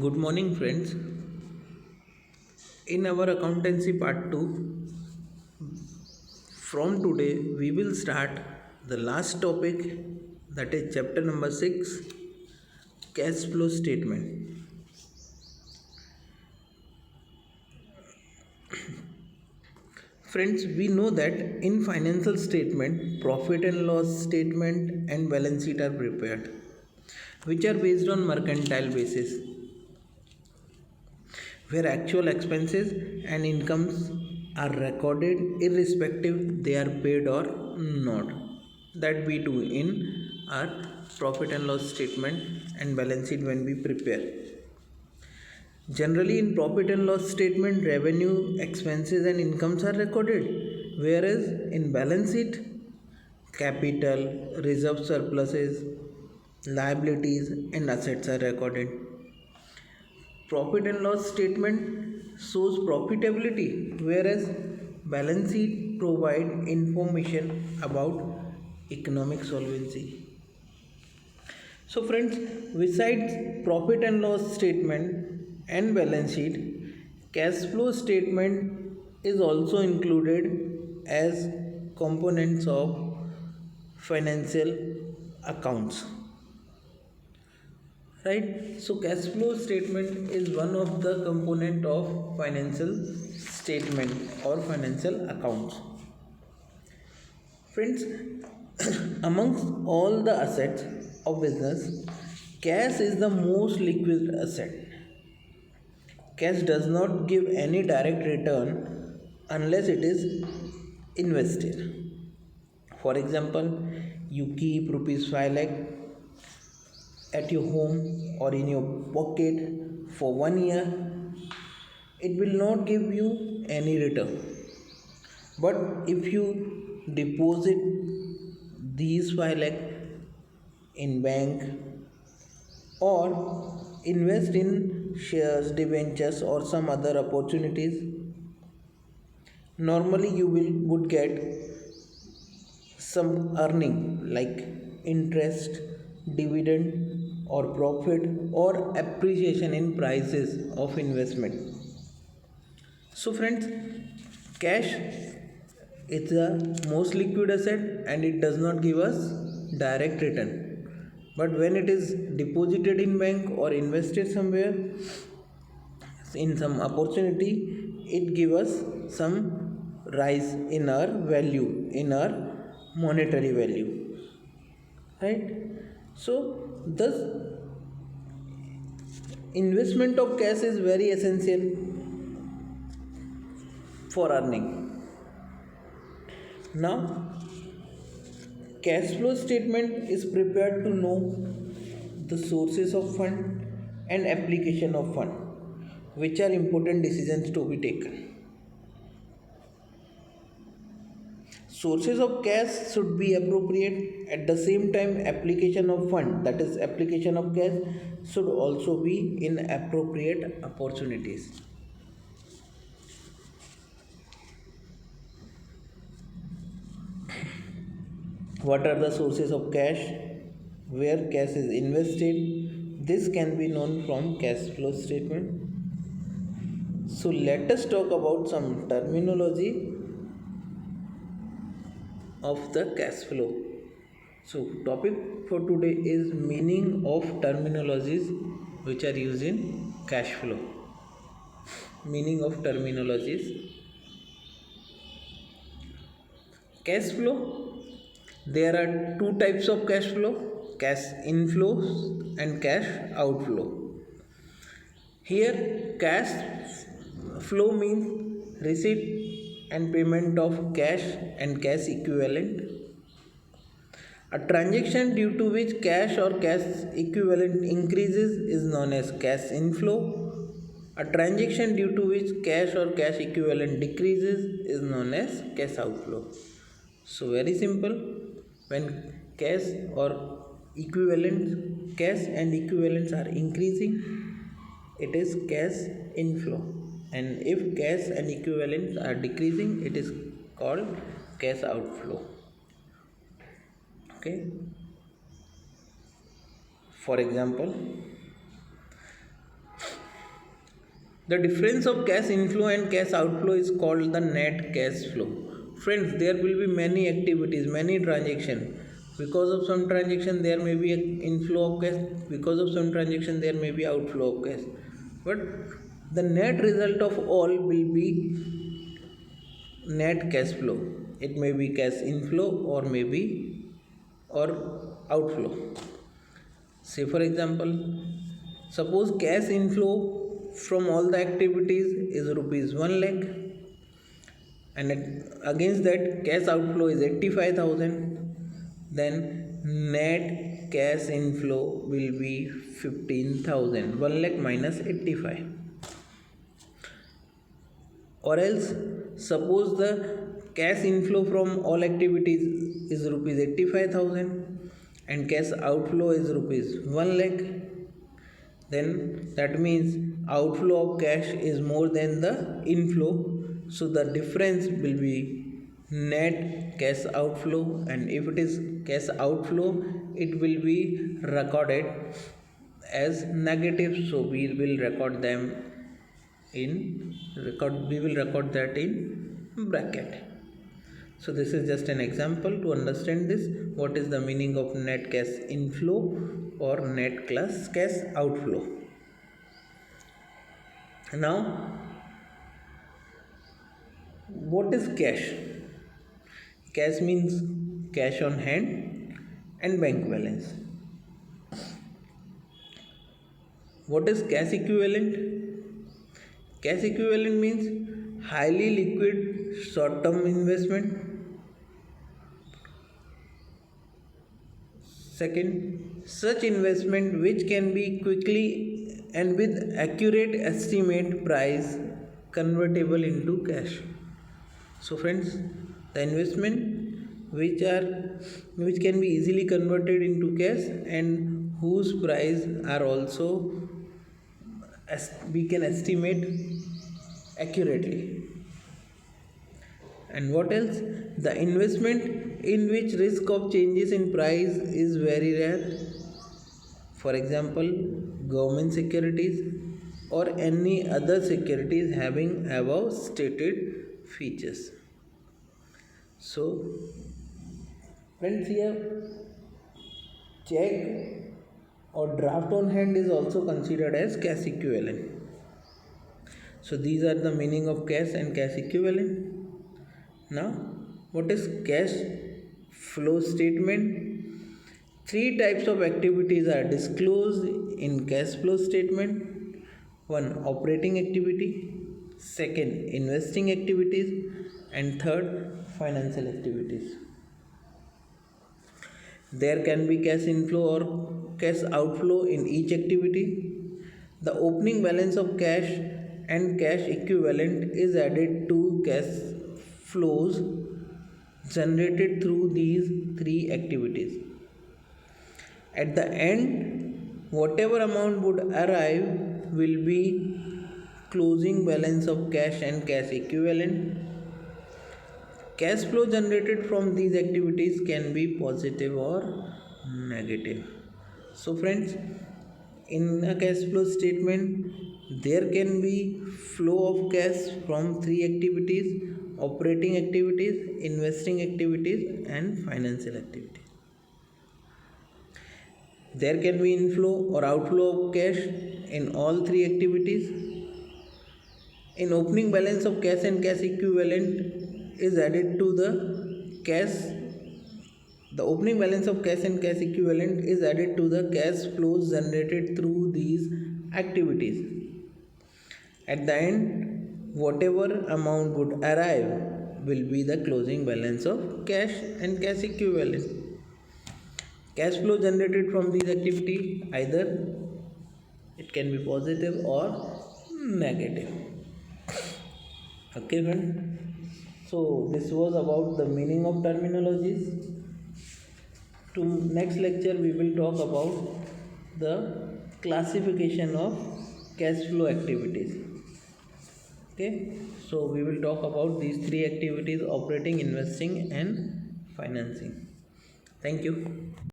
Good morning, friends. In our accountancy part 2, from today we will start the last topic, that is chapter number 6, cash flow statement. Friends, we know that in financial statement, profit and loss statement and balance sheet are prepared, which are based on mercantile basis, where actual expenses and incomes are recorded irrespective they are paid or not. That we do in our profit and loss statement and balance sheet when we prepare. Generally, in profit and loss statement, revenue, expenses and incomes are recorded, whereas in balance sheet, capital, reserve, surpluses, liabilities and assets are recorded. Profit and loss statement shows profitability, whereas balance sheet provide information about economic solvency. So friends, besides profit and loss statement and balance sheet, cash flow statement is also included as components of financial accounts. Right, so cash flow statement is one of the component of financial statement or financial accounts. Friends, amongst all the assets of business, cash is the most liquid asset. Cash does not give any direct return unless it is invested. For example, you keep rupees 5 lakh at your home or in your pocket for 1 year, it will not give you any return. But if you deposit these 5 lakh in bank or invest in shares, debentures or some other opportunities, normally you would get some earning like interest, dividend or profit or appreciation in prices of investment. So friends, cash is the most liquid asset and it does not give us direct return, but when it is deposited in bank or invested somewhere in some opportunity, it gives us some rise in our value, in our monetary value, right? So thus investment of cash is very essential for earning. Now cash flow statement is prepared to know the sources of fund and application of fund, which are important decisions to be taken. Sources of cash should be appropriate. At the same time, application of fund, that is application of cash, should also be in appropriate opportunities. What are the sources of cash? Where cash is invested? This can be known from cash flow statement. So let us talk about some terminology of the cash flow. So topic for today is meaning of terminologies which are used in cash flow. Meaning of terminologies. Cash flow, there are two types of cash flow: cash inflows and cash outflow. Here cash flow means receipt and payment of cash and cash equivalent. A transaction due to which cash or cash equivalent increases is known as cash inflow. A transaction due to which cash or cash equivalent decreases is known as cash outflow. So very simple, when cash or equivalent, cash and equivalents are increasing, it is cash inflow, and if cash and equivalents are decreasing, it is called cash outflow. Okay, for example, The difference of cash inflow and cash outflow is called the net cash flow. Friends, there will be many activities, many transactions. Because of some transaction, there may be an inflow of cash. Because of some transaction, there may be outflow of cash. But the net result of all will be net cash flow. It may be cash inflow or maybe or outflow. Say for example, suppose cash inflow from all the activities is rupees 1 lakh, and against that cash outflow is 85,000, then net cash inflow will be 15,000. 1 lakh minus 85. Or else, suppose the cash inflow from all activities is rupees 85,000 and cash outflow is rupees 1 lakh, then that means outflow of cash is more than the inflow, so the difference will be net cash outflow, and if it is cash outflow it will be recorded as negative, so we will record that in bracket. So this is just an example to understand this, what is the meaning of net cash inflow or net cash outflow. Now, what is cash? Cash means cash on hand and bank balance. What is cash equivalent? Cash equivalent means highly liquid short-term investment. Second, such investment which can be quickly and with accurate estimate price convertible into cash. So friends, the investment which can be easily converted into cash and whose price are also we can estimate accurately. And what else? The investment in which risk of changes in price is very rare. For example, government securities or any other securities having above stated features. So, friends, here check or draft on hand is also considered as cash equivalent. So these are the meaning of cash and cash equivalent. Now, what is cash flow statement? 3 types of activities are disclosed in cash flow statement. 1. Operating activity. 2. Investing activities. And 3. Financial activities. There can be cash inflow or cash outflow in each activity. The opening balance of cash and cash equivalent is added to cash flows generated through these 3 activities. At the end, whatever amount would arrive will be closing balance of cash and cash equivalent. Cash flow generated from these activities can be positive or negative. So friends, in a cash flow statement, there can be flow of cash from 3 activities: operating activities, investing activities, and financial activities. There can be inflow or outflow of cash in all 3 activities. In opening balance of cash and cash equivalent is added to the opening balance of cash and cash equivalent is added to the cash flows generated through these activities. At the end, whatever amount would arrive will be the closing balance of cash and cash equivalent. Cash flow generated from these activities, either it can be positive or negative. Okay friends, so this was about the meaning of terminologies. To next lecture we will talk about the classification of cash flow activities. Okay, so we will talk about these 3 activities: operating, investing, and financing. Thank you.